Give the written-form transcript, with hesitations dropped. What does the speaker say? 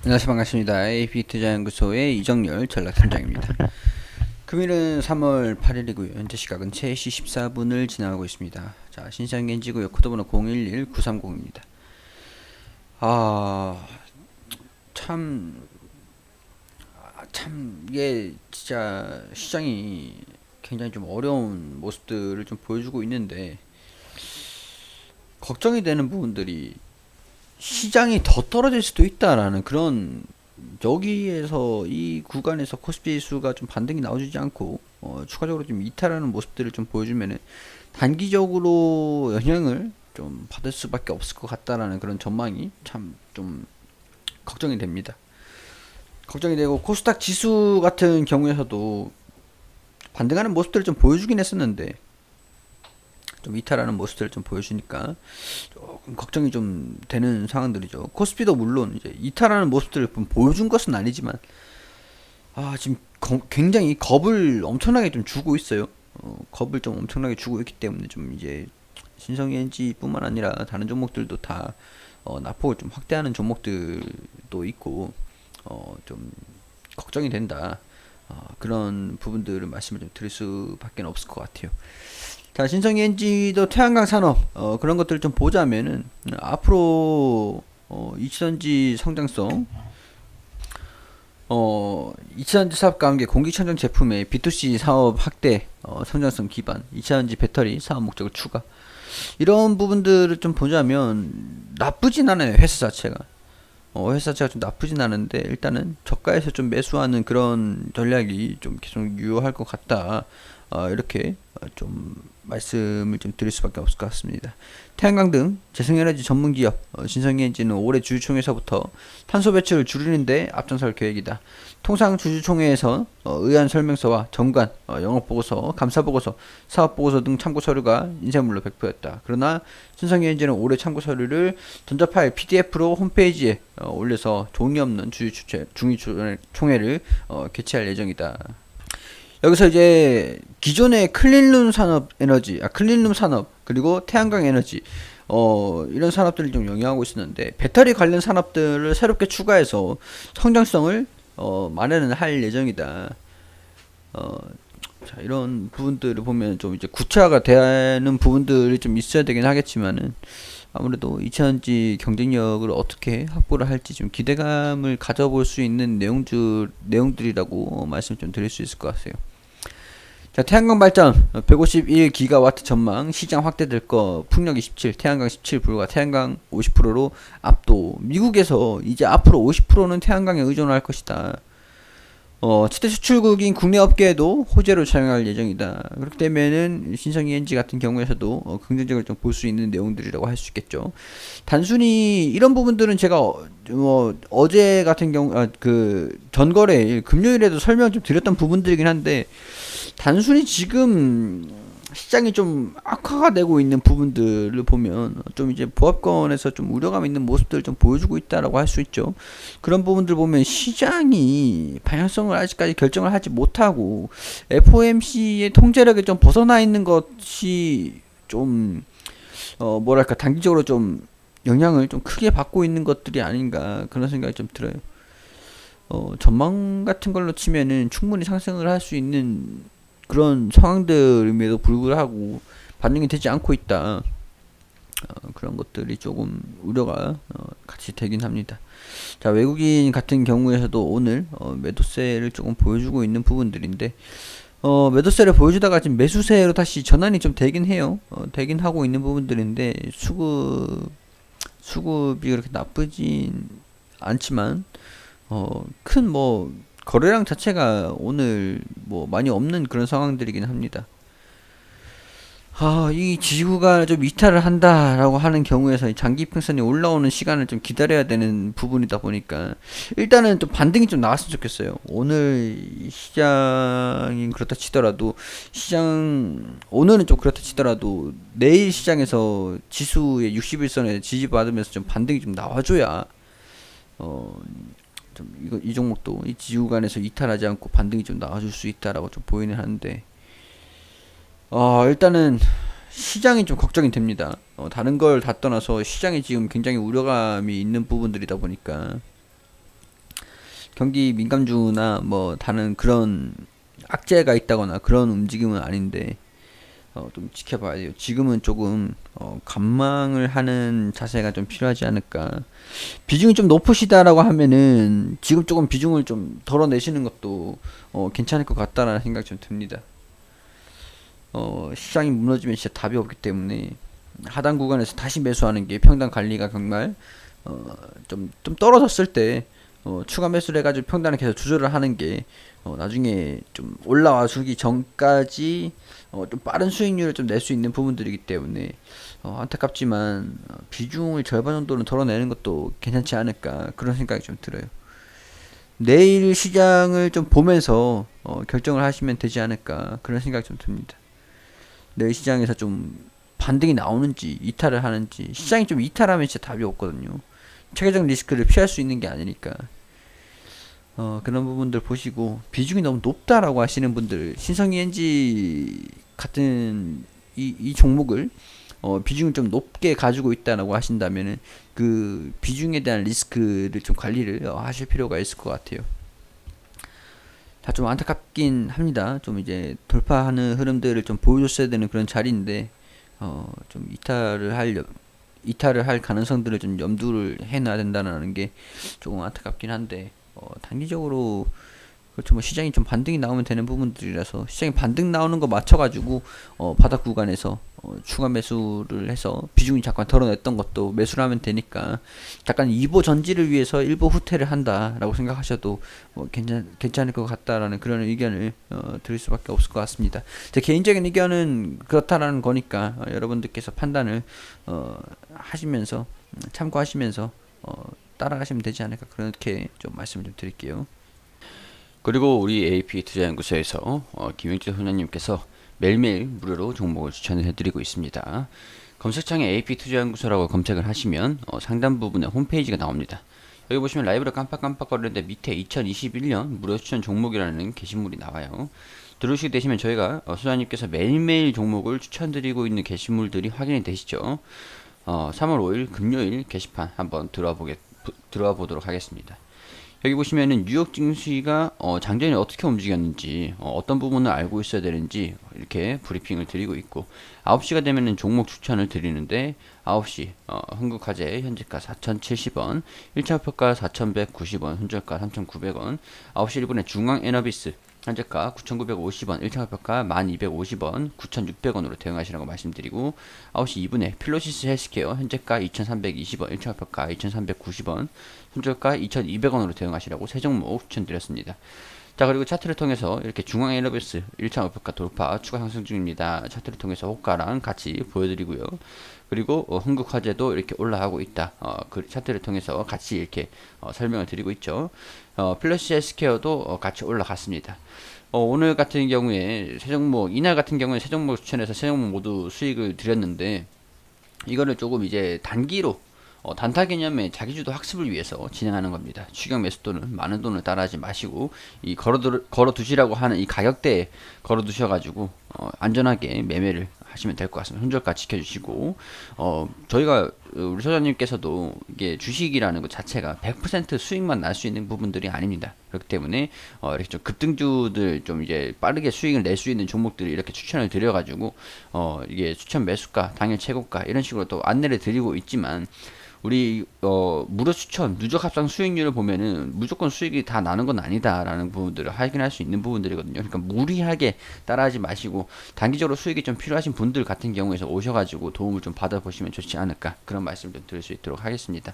안녕하세요. 반갑습니다. AP투자연구소의 이정열 전략팀장입니다. 금일은 3월 8일이고요. 현재 시각은 3시 14분을 지나가고 있습니다. 자, 신상겐지고요. 코드번호 011930입니다. 아, 참, 이게 진짜 시장이 굉장히 좀 어려운 모습들을 좀 보여주고 있는데, 걱정이 되는 부분들이 시장이 더 떨어질 수도 있다라는 그런, 여기에서 이 구간에서 코스피 지수가 좀 반등이 나와주지 않고 추가적으로 좀 이탈하는 모습들을 좀 보여주면은 단기적으로 영향을 좀 받을 수밖에 없을 것 같다라는 그런 전망이 참 좀 걱정이 됩니다. 걱정이 되고, 코스닥 지수 같은 경우에서도 반등하는 모습들을 좀 보여주긴 했었는데 좀 이탈하는 모습들을 좀 보여주니까 조금 걱정이 좀 되는 상황들이죠. 코스피도 물론 이제 이탈하는 모습들을 좀 보여준 것은 아니지만, 지금 굉장히 겁을 엄청나게 좀 주고 있어요. 겁을 좀 엄청나게 주고 있기 때문에 좀 이제 신성엔지뿐만 아니라 다른 종목들도 다 낙폭을 좀 확대하는 종목들도 있고 좀 걱정이 된다. 그런 부분들을 말씀을 좀 드릴 수밖에 없을 것 같아요. 자, 신성엔지도 태양광 산업 그런 것들을 좀 보자면은 앞으로 이치전지 성장성, 이차전지 사업과 함께 공기청정 제품의 B2C 사업 확대, 성장성 기반, 이차전지 배터리 사업 목적을 추가. 이런 부분들을 좀 보자면 나쁘진 않아요, 회사 자체가. 회사 자체가 좀 나쁘진 않은데, 일단은 저가에서 좀 매수하는 그런 전략이 좀 계속 유효할 것 같다. 이렇게 좀 말씀을 좀 드릴 수밖에 없을 것 같습니다. 태양광 등 재생에너지 전문 기업 신성에너지는 올해 주주총회에서부터 탄소 배출을 줄이는데 앞장설 계획이다. 통상 주주총회에서 의안 설명서와 정관, 영업보고서, 감사보고서, 사업보고서 등 참고 서류가 인쇄물로 배포했다. 그러나 신성에너지는 올해 참고 서류를 전자 파일 PDF로 홈페이지에 올려서 종이 없는 주주총회를 개최할 예정이다. 여기서 이제 기존의 클린룸 산업 에너지, 클린룸 산업, 그리고 태양광 에너지, 이런 산업들을 좀 영위하고 있었는데, 배터리 관련 산업들을 새롭게 추가해서 성장성을 마련을 할 예정이다. 어, 자, 이런 부분들을 보면 좀 이제 구체화가 되는 부분들이 좀 있어야 되긴 하겠지만은, 아무래도 이차전지 경쟁력을 어떻게 확보를 할지 좀 기대감을 가져볼 수 있는 내용들이라고 말씀 좀 드릴 수 있을 것 같아요. 자, 태양광 발전 151기가와트 전망, 시장 확대될 거, 풍력 27, 태양광 17 불과 태양광 50%로 압도. 미국에서 이제 앞으로 50%는 태양광에 의존할 것이다. 최대 수출국인 국내 업계에도 호재로 차용할 예정이다. 그렇게 되면은 신성ENG 같은 경우에서도 긍정적으로 좀 볼 수 있는 내용들이라고 할 수 있겠죠. 단순히 이런 부분들은 제가 어제 같은 경우 그 전거래일 금요일에도 설명 좀 드렸던 부분들이긴 한데, 단순히 지금 시장이 좀 악화가 되고 있는 부분들을 보면 좀 이제 보합권에서 좀 우려감 있는 모습들을 좀 보여주고 있다라고 할 수 있죠. 그런 부분들 보면 시장이 방향성을 아직까지 결정을 하지 못하고 FOMC의 통제력에 좀 벗어나 있는 것이 좀 뭐랄까 단기적으로 좀 영향을 좀 크게 받고 있는 것들이 아닌가, 그런 생각이 좀 들어요. 전망 같은 걸로 치면은 충분히 상승을 할 수 있는 그런 상황들임에도 불구하고 반영이 되지 않고 있다. 그런 것들이 조금 우려가 같이 되긴 합니다. 자, 외국인 같은 경우에서도 오늘 매도세를 조금 보여주고 있는 부분들인데, 매도세를 보여주다가 지금 매수세로 다시 전환이 좀 되긴 해요. 되긴 하고 있는 부분들인데, 수급이 그렇게 나쁘진 않지만 큰 뭐 거래량 자체가 오늘 뭐 많이 없는 그런 상황들이긴 합니다. 이 지수가 좀 이탈을 한다라고 하는 경우에서 장기 평선이 올라오는 시간을 좀 기다려야 되는 부분이다 보니까, 일단은 좀 반등이 좀 나왔으면 좋겠어요. 오늘 시장이 그렇다 치더라도, 오늘은 좀 그렇다 치더라도 내일 시장에서 지수의 61선에 지지받으면서 좀 반등이 좀 나와줘야 이 종목도 이 지구간에서 이탈하지 않고 반등이 좀 나와줄 수 있다라고 좀 보이는 하는데, 일단은 시장이 좀 걱정이 됩니다. 다른 걸 다 떠나서 시장이 지금 굉장히 우려감이 있는 부분들이다 보니까 경기 민감주나 뭐 다른 그런 악재가 있다거나 그런 움직임은 아닌데 좀 지켜봐야 돼요. 지금은 조금 관망을 하는 자세가 좀 필요하지 않을까. 비중이 좀 높으시다라고 하면은 지금 조금 비중을 좀 덜어내시는 것도 괜찮을 것 같다라는 생각이 좀 듭니다. 시장이 무너지면 진짜 답이 없기 때문에 하단 구간에서 다시 매수하는 게 평단 관리가 정말 좀 떨어졌을 때 추가 매수를 해가지고 평단을 계속 조절을 하는 게 나중에 좀 올라와 주기 전까지 좀 빠른 수익률을 좀 낼 수 있는 부분들이기 때문에 안타깝지만 비중을 절반 정도는 덜어내는 것도 괜찮지 않을까 그런 생각이 좀 들어요. 내일 시장을 좀 보면서 결정을 하시면 되지 않을까 그런 생각이 좀 듭니다. 내일 시장에서 좀 반등이 나오는지 이탈을 하는지. 시장이 좀 이탈하면 진짜 답이 없거든요. 체계적 리스크를 피할 수 있는 게 아니니까 그런 부분들 보시고, 비중이 너무 높다라고 하시는 분들, 신성 ENG 같은 이 종목을 비중을 좀 높게 가지고 있다라고 하신다면은 그 비중에 대한 리스크를 좀 관리를 하실 필요가 있을 것 같아요. 다 좀 안타깝긴 합니다. 좀 이제 돌파하는 흐름들을 좀 보여줬어야 되는 그런 자리인데 좀 이탈을 할 가능성들을 좀 염두를 해놔야 된다는 게 조금 안타깝긴 한데 단기적으로 그렇죠. 뭐 시장이 좀 반등이 나오면 되는 부분들이라서 시장이 반등 나오는 거 맞춰가지고 바닥 구간에서 추가 매수를 해서 비중이 잠깐 덜어냈던 것도 매수를 하면 되니까 약간 이보 전지를 위해서 일보 후퇴를 한다라고 생각하셔도 괜찮을 것 같다라는 그런 의견을 드릴 수밖에 없을 것 같습니다. 제 개인적인 의견은 그렇다라는 거니까 여러분들께서 판단을 하시면서 참고하시면서 따라가시면 되지 않을까 그렇게 좀 말씀을 좀 드릴게요. 그리고 우리 AP 투자연구소에서 김영진 소장님께서 매일매일 무료로 종목을 추천을 해드리고 있습니다. 검색창에 AP 투자연구소라고 검색을 하시면 상단 부분에 홈페이지가 나옵니다. 여기 보시면 라이브를 깜빡깜빡거리는데 밑에 2021년 무료 추천 종목이라는 게시물이 나와요. 들어오시게 되시면 저희가 소장님께서 매일매일 종목을 추천드리고 있는 게시물들이 확인이 되시죠. 3월 5일 금요일 게시판 한번 들어와 보도록 하겠습니다. 여기 보시면은 뉴욕 증시가 장전이 어떻게 움직였는지 어떤 부분을 알고 있어야 되는지 이렇게 브리핑을 드리고 있고, 9시가 되면은 종목 추천을 드리는데 9시 흥국화재 현재가 4,070원, 1차 목표가 4,190원, 손절가 3,900원, 9시 1분에 중앙에너비스 현재가 9,950원, 1차 목표가 1,250원, 9,600원으로 대응하시라고 말씀드리고, 9시 2분에 필로시스 헬스케어 현재가 2,320원, 1차 목표가 2,390원, 손절가 2,200원으로 대응하시라고 세 종목 추천드렸습니다. 자, 그리고 차트를 통해서 이렇게 중앙 에너비스 1차 목표가 돌파 추가 상승 중입니다. 차트를 통해서 호가랑 같이 보여드리고요. 그리고 흥국화재도 이렇게 올라가고 있다. 그 차트를 통해서 같이 이렇게 설명을 드리고 있죠. 플러시 헬스케어도 같이 올라갔습니다. 오늘 같은 경우에 세 종목, 이날 같은 경우에 세 종목 추천해서 세 종목 모두 수익을 드렸는데, 이거를 조금 이제 단기로 단타 개념의 자기주도 학습을 위해서 진행하는 겁니다. 추격 매수 또는 많은 돈을 따라하지 마시고 이 걸어두시라고 하는 이 가격대에 걸어두셔가지고 안전하게 매매를 하시면 될 것 같습니다. 손절가 지켜주시고 저희가 우리 소장님께서도 이게 주식이라는 것 자체가 100% 수익만 날 수 있는 부분들이 아닙니다. 그렇기 때문에 이렇게 좀 급등주들 좀 이제 빠르게 수익을 낼 수 있는 종목들을 이렇게 추천을 드려가지고 이게 추천 매수가, 당일 최고가 이런 식으로 또 안내를 드리고 있지만, 우리 무료 추천 누적 합산 수익률을 보면은 무조건 수익이 다 나는 건 아니다라는 부분들을 확인할 수 있는 부분들이거든요. 그러니까 무리하게 따라하지 마시고 단기적으로 수익이 좀 필요하신 분들 같은 경우에서 오셔가지고 도움을 좀 받아보시면 좋지 않을까 그런 말씀 좀 드릴 수 있도록 하겠습니다.